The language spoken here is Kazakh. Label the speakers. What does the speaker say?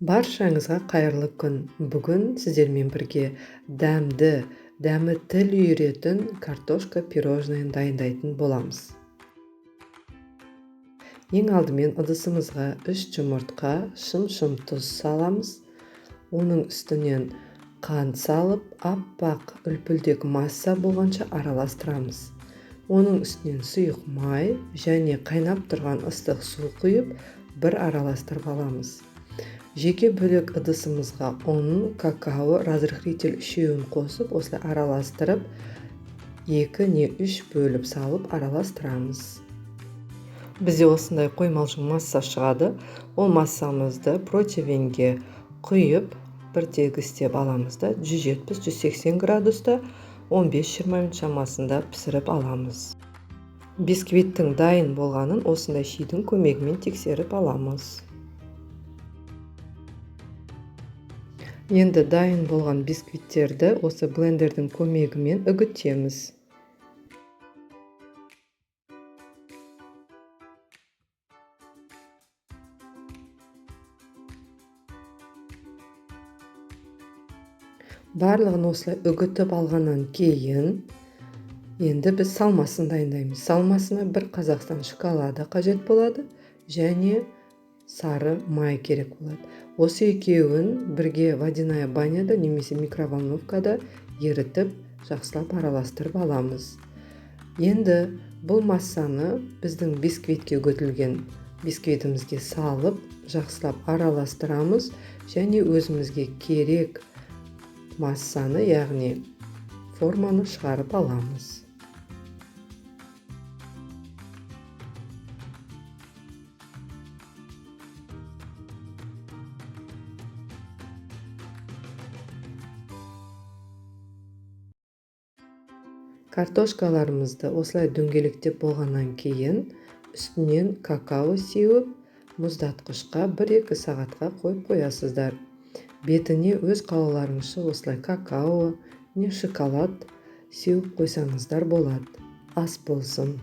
Speaker 1: Баршаңызға қайырлы күн. Бүгін сіздермен бірге дәмі тіл үйіретін картошка пирожныйын дайындайтын боламыз. Ең алдымен ыдысымызға 3 жұмыртқа, шым тұз саламыз. Оның үстінен қант салып, аппақ үлпілдек масса болғанша араластырамыз. Оның үстінен сұйық май және қайнап тұрған ыстық су құйып, бір араластырып аламыз. Жеке бөлек ыдысымызға ұн, какао, разрыхлитель үшеуін қосып, осылай араластырып, 2 не 3 бөліп салып араластырамыз. Бізде осындай қоймалжың масса шығады. Ол массамызды противеньге құйып, бір тегістеп аламыз да, 170-180 градуста 15-20 минут шамасында пісіріп аламыз. Бисквиттің дайын болғанын осындай шидің көмегімен тексеріп аламыз. Енді дайын болған бисквиттерді осы блендердің көмегімен үгітеміз. Барлығын осылай үгітіп алғаннан кейін, енді біз салмасын дайындаймыз. Салмасына бір Қазақстан шоколады қажет болады және сары май керек болады. Осы екеуін бірге водяная баняда немесе микроволновкада ерітіп, жақсылап араластырып аламыз. Енді бұл массаны біздің бисквитке үгітілген бисквитімізге салып, жақсылап араластырамыз және өзімізге керек массаны, яғни форманы шығарып аламыз. Картошкаларымызды осылай дөңгелектеп болғаннан кейін, үстінен какао сеуіп, мұздатқышқа 1-2 сағатқа қойып қоясыздар. Бетіне өз қалауларыңызша осылай какао не шоколад сеуіп қойсаңыздар болады. Ас болсын.